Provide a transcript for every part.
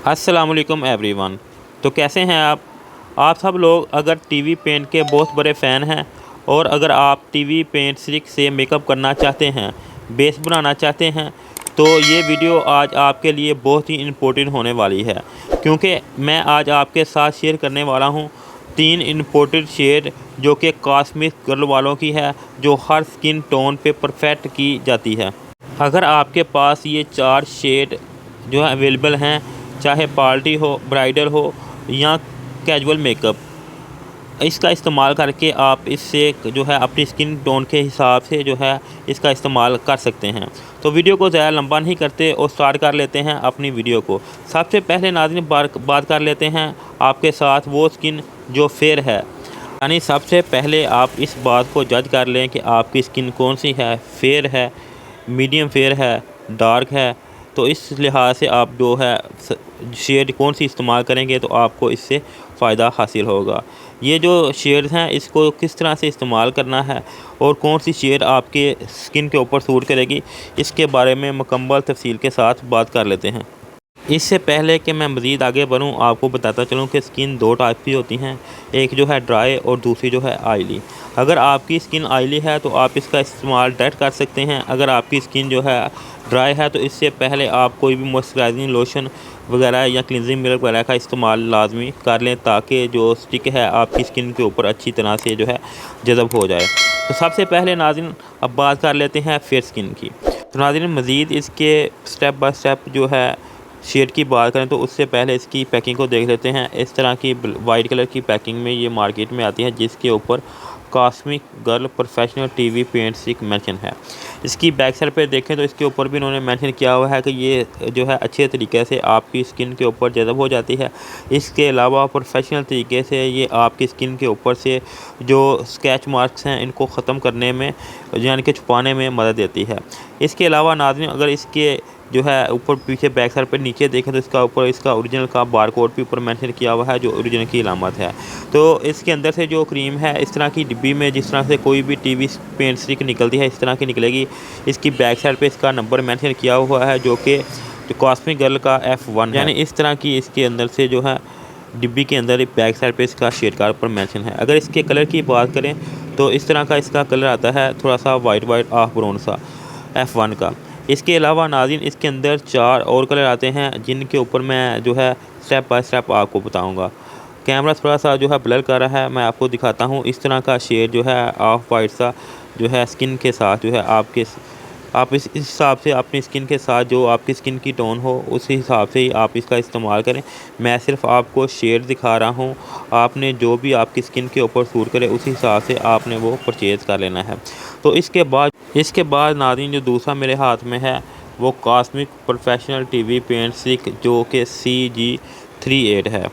अस्सलामुअलैकुम एवरीवन। तो कैसे हैं आप सब लोग अगर टीवी पेंट के बहुत बड़े फ़ैन हैं और अगर आप टीवी पेंट स्टिक से मेकअप करना चाहते हैं, बेस बनाना चाहते हैं, तो ये वीडियो आज आपके लिए बहुत ही इम्पोर्टेंट होने वाली है, क्योंकि मैं आज आपके साथ शेयर करने वाला हूँ 3 इम्पोर्टेंट शेड जो कि कॉस्मिक गर्ल वालों की है, जो हर स्किन टोन पे परफेक्ट की जाती है। अगर आपके पास ये 4 शेड जो है अवेलेबल हैं, चाहे पार्टी हो, ब्राइडल हो या कैजुअल मेकअप, इसका इस्तेमाल करके आप इससे जो है अपनी स्किन टोन के हिसाब से जो है इसका इस्तेमाल कर सकते हैं। तो वीडियो को ज़्यादा लंबा नहीं करते और स्टार्ट कर लेते हैं अपनी वीडियो को। सबसे पहले नाज़रीन बात कर लेते हैं आपके साथ वो स्किन जो फेयर है, यानी सबसे पहले आप इस बात को जज कर लें कि आपकी स्किन कौन सी है, फेयर है, मीडियम फेयर है, डार्क है। तो इस लिहाज से आप जो है शेड कौन सी इस्तेमाल करेंगे तो आपको इससे फ़ायदा हासिल होगा। ये जो शेड्स हैं इसको किस तरह से इस्तेमाल करना है और कौन सी शेड आपके स्किन के ऊपर सूट करेगी, इसके बारे में मुकम्मल तफसील के साथ बात कर लेते हैं। इससे पहले कि मैं मज़ीद आगे बढ़ूँ, आपको बताता चलूँ कि स्किन 2 टाइप की होती हैं, एक जो है ड्राई और दूसरी जो है ऑयली। अगर आपकी स्किन ऑयली है तो आप इसका इस्तेमाल डायरेक्ट कर सकते हैं। अगर आपकी स्किन जो है ड्राई है तो इससे पहले आप कोई भी मॉइस्चराइजिंग लोशन वगैरह या क्लिनजिंग मिल्क वगैरह का इस्तेमाल लाजमी कर लें, ताकि जो स्टिक है आपकी स्किन के ऊपर अच्छी तरह से जो है जज़ब हो जाए। तो सबसे पहले नाज़रीन अब बात कर लेते हैं फेयर स्किन की। तो नाज़रीन मज़ीद इसके स्टेप बाय स्टेप जो है शेड की बात करें तो उससे पहले इसकी पैकिंग को देख लेते हैं। इस तरह की वाइट कलर की पैकिंग में ये मार्केट में आती है, जिसके ऊपर cosmic girl professional TV paint stick mention है। इसकी बैक साइड पे देखें तो इसके ऊपर भी इन्होंने मेंशन किया हुआ है कि ये जो है अच्छे तरीके से आपकी स्किन के ऊपर जज़ब हो जाती है। इसके अलावा प्रोफेशनल तरीके से ये आपकी स्किन के ऊपर से जो स्क्रैच मार्क्स हैं इनको ख़त्म करने में यानी कि छुपाने में मदद देती है। इसके अलावा नाज़रीन अगर इसके जो है ऊपर पीछे बैक साइड पर नीचे देखें तो इसका ऊपर इसका ओरिजिनल का बार कोड भी ऊपर मेंशन किया हुआ है, जो ओरिजिनल की अलामत है। तो इसके अंदर से जो क्रीम है इस तरह की डिब्बी में जिस तरह से कोई भी टीवी पेंट स्टिक निकलती है इस तरह की निकलेगी। इसकी बैक साइड पे इसका नंबर मेंशन किया हुआ है, जो कि कॉस्मिक गर्ल का F1 है। यानी इस तरह की इसके अंदर से जो है डिब्बी के अंदर बैक साइड पे इसका शेड का ऊपर मेंशन है। अगर इसके कलर की बात करें तो इस तरह का इसका कलर आता है, थोड़ा सा वाइट ऑफ ब्राउन सा F1 का। इसके अलावा नाज़रीन इसके अंदर 4 और कलर आते हैं, जिनके ऊपर मैं जो है स्टेप बाय स्टेप आपको बताऊंगा। कैमरा थोड़ा सा जो है ब्लर कर रहा है, मैं आपको दिखाता हूँ। इस तरह का शेड जो है ऑफ वाइट सा जो है स्किन के साथ जो है आप इस हिसाब से अपनी स्किन के साथ जो आपकी स्किन की टोन हो उस हिसाब से ही आप इसका इस्तेमाल करें। मैं सिर्फ आपको शेड दिखा रहा हूँ, आपने जो भी आपकी स्किन के ऊपर सूट करे उस हिसाब से आपने वो परचेज़ कर लेना है। तो इसके बाद नाज़रीन जो दूसरा मेरे हाथ में है वो cosmic professional TV paint stick जो कि CG38 है।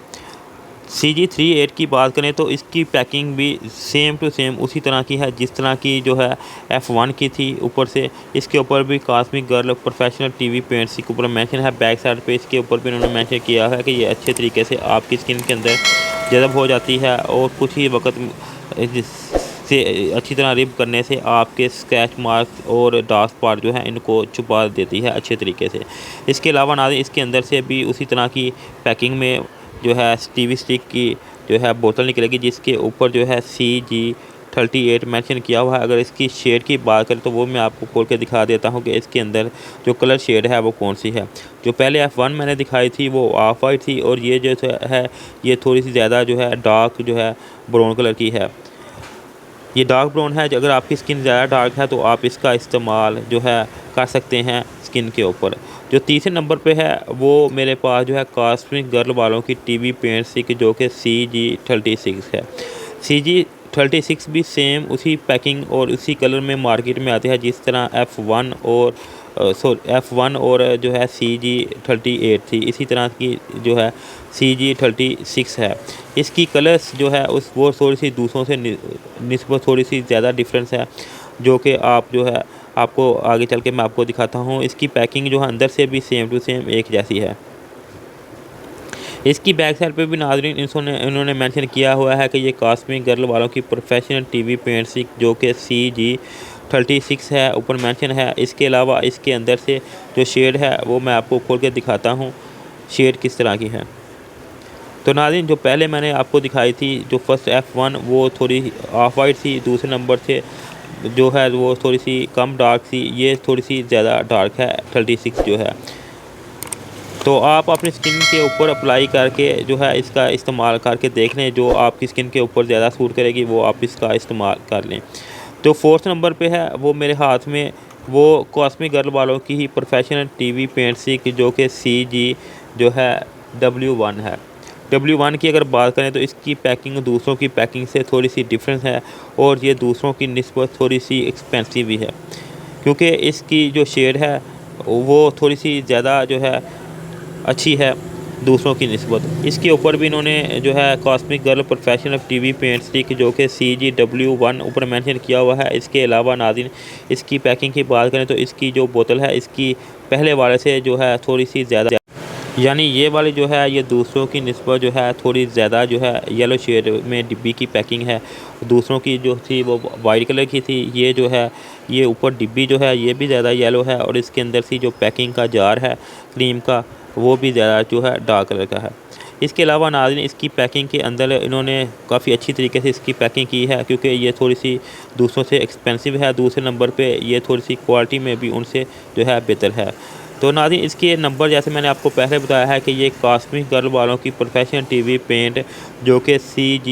CG38 की बात करें तो इसकी पैकिंग भी सेम टू सेम उसी तरह की है जिस तरह की जो है F1 की थी। ऊपर से इसके ऊपर भी cosmic girl professional TV paint stick के ऊपर मेंशन है। बैक साइड पे इसके ऊपर भी उन्होंने मेंशन किया है कि ये अच्छे तरीके से आपकी स्किन के अंदर जज़ब हो जाती है और कुछ ही वक्त से अच्छी तरह रिप करने से आपके स्क्रैच मार्क्स और डार्क स्पॉट जो है इनको छुपा देती है अच्छे तरीके से। इसके अलावा नाज़रीन इसके अंदर से भी उसी तरह की पैकिंग में जो है टीवी स्टिक की जो है बोतल निकलेगी, जिसके ऊपर जो है CG38 मेंशन किया हुआ है। अगर इसकी शेड की बात करें तो वो मैं आपको खोल के दिखा देता हूँ कि इसके अंदर जो कलर शेड है वो कौन सी है। जो पहले F1 मैंने दिखाई थी वो ऑफ वाइट थी और ये जो है ये थोड़ी सी ज़्यादा जो है डार्क जो है ब्राउन कलर की है। ये डार्क ब्राउन है। अगर आपकी स्किन ज़्यादा डार्क है तो आप इसका इस्तेमाल जो है कर सकते हैं स्किन के ऊपर। जो तीसरे नंबर पे है वो मेरे पास जो है कॉस्मिक गर्ल वालों की टीवी पेंट स्टिक जो कि CG36 है। CG36 भी सेम उसी पैकिंग और उसी कलर में मार्केट में आती है जिस तरह F1 और जो है CG38 थी, इसी तरह की जो है CG36 है। इसकी कलर्स जो है वो थोड़ी सी दूसरों से निस्बत थोड़ी सी ज़्यादा डिफरेंस है, जो कि आप जो है आपको आगे चल के मैं आपको दिखाता हूँ। इसकी पैकिंग जो है अंदर से भी सेम टू सेम एक जैसी है। इसकी बैक साइड पे भी नाज़रीन इन्होंने मेंशन किया हुआ है कि ये कॉस्मिक गर्ल वालों की प्रोफेशनल टीवी पेंट स्टिक जो कि CG36 है, ऊपर मेंशन है। इसके अलावा इसके अंदर से जो शेड है वो मैं आपको खोल के दिखाता हूँ। शेड किस तरह की है। तो नाज़रीन, जो पहले मैंने आपको दिखाई थी जो फर्स्ट F1 वो थोड़ी ऑफ वाइट थी, दूसरे नंबर से जो है वो थोड़ी सी कम डार्क थी, ये थोड़ी सी ज़्यादा डार्क है 36 जो है। तो आप अपनी स्किन के ऊपर अप्लाई करके जो है इसका इस्तेमाल करके देख लें, जो आपकी स्किन के ऊपर ज़्यादा सूट करेगी वो आप इसका इस्तेमाल कर लें। तो फोर्थ नंबर पे है वो मेरे हाथ में वो कॉस्मिक गर्ल वालों की ही प्रोफेशनल टीवी पेंट स्टिक जो कि CG जो है W1 है। W1 की अगर बात करें तो इसकी पैकिंग दूसरों की पैकिंग से थोड़ी सी डिफरेंस है और ये दूसरों की निस्बत थोड़ी सी एक्सपेंसिव भी है, क्योंकि इसकी जो शेड है वो थोड़ी सी ज़्यादा जो है अच्छी है दूसरों की निस्बत। इसके ऊपर भी इन्होंने जो है cosmic girl professional TV paint stick जो कि CG W1 ऊपर मेंशन किया हुआ है। इसके अलावा नाज़रीन इसकी पैकिंग की बात करें तो इसकी जो बोतल है इसकी पहले वाले से जो है थोड़ी सी ज़्यादा, यानी ये वाली जो है ये दूसरों की निस्बत जो है थोड़ी ज़्यादा जो है येलो शेड में डिब्बी की पैकिंग है। दूसरों की जो थी वो वाइट कलर की थी, ये जो है ये ऊपर डिब्बी जो है ये भी ज़्यादा येलो है और इसके अंदर से जो पैकिंग का जार है क्रीम का वो भी ज़्यादा जो है डार्क कलर का है। इसके अलावा नाज़रीन इसकी पैकिंग के अंदर इन्होंने काफ़ी अच्छी तरीके से इसकी पैकिंग की है, क्योंकि ये थोड़ी सी दूसरों से एक्सपेंसिव है। दूसरे नंबर पे ये थोड़ी सी क्वालिटी में भी उनसे जो है बेहतर है। तो नाज़रीन इसके नंबर जैसे मैंने आपको पहले बताया है कि ये कॉस्मिक गर्ल वालों की प्रोफेशनल टीवी पेंट जो कि CG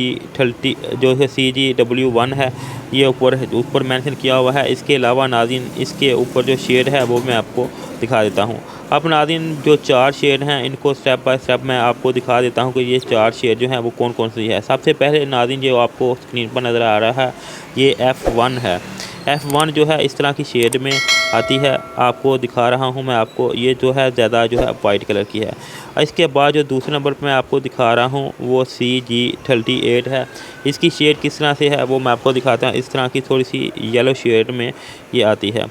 W1 है, ये ऊपर मेंशन किया हुआ है। इसके अलावा नाज़रीन इसके ऊपर जो शेड है वो मैं आपको दिखा देता हूँ। अब नाज़रीन जो 4 शेड हैं इनको स्टेप बाय स्टेप मैं आपको दिखा देता हूँ कि ये 4 शेड जो हैं वो कौन कौन सी है। सबसे पहले नाज़रीन जो आपको स्क्रीन पर नज़र आ रहा है ये F1 है। F1 जो है इस तरह की शेड में आती है, आपको दिखा रहा हूँ मैं आपको। ये जो है ज़्यादा जो है वाइट कलर की है। इसके बाद जो दूसरे नंबर पर मैं आपको दिखा रहा हूँ वो CG38 है। इसकी शेड किस तरह से है वो मैं आपको दिखाता हूँ। इस तरह की थोड़ी सी येलो शेड में ये आती है।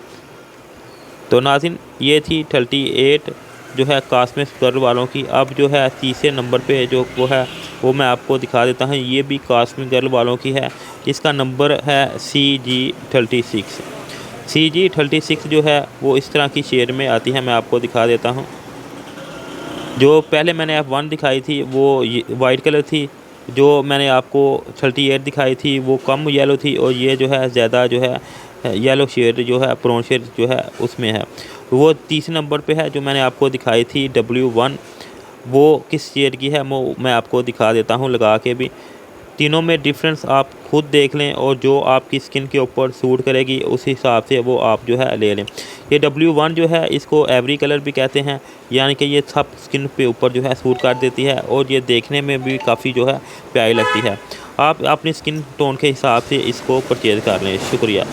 तो नाज़रीन ये थी 38 जो है कॉस्मिक गर्ल वालों की। अब जो है तीसरे नंबर पे जो वो है वो मैं आपको दिखा देता हूँ। ये भी कॉस्मिक गर्ल वालों की है, इसका नंबर है CG36। CG36 जो है वो इस तरह की शेड में आती है, मैं आपको दिखा देता हूँ। जो पहले मैंने F1 दिखाई थी वो वाइट कलर थी, जो मैंने आपको 38 दिखाई थी वो कम येलो थी और ये जो है ज़्यादा जो है येलो शेड जो है ब्राउन शेड जो है उसमें है। वो तीसरे नंबर पे है जो मैंने आपको दिखाई थी W1, वो किस शेड की है वो मैं आपको दिखा देता हूँ लगा के भी। तीनों में डिफरेंस आप खुद देख लें और जो आपकी स्किन के ऊपर सूट करेगी उस हिसाब से वो आप जो है ले लें। ये W1 जो है इसको एवरी कलर भी कहते हैं, यानी कि ये सब स्किन पे ऊपर जो है सूट कर देती है और ये देखने में भी काफ़ी जो है प्यारी लगती है। आप अपनी स्किन टोन के हिसाब से इसको परचेज़ कर लें। शुक्रिया।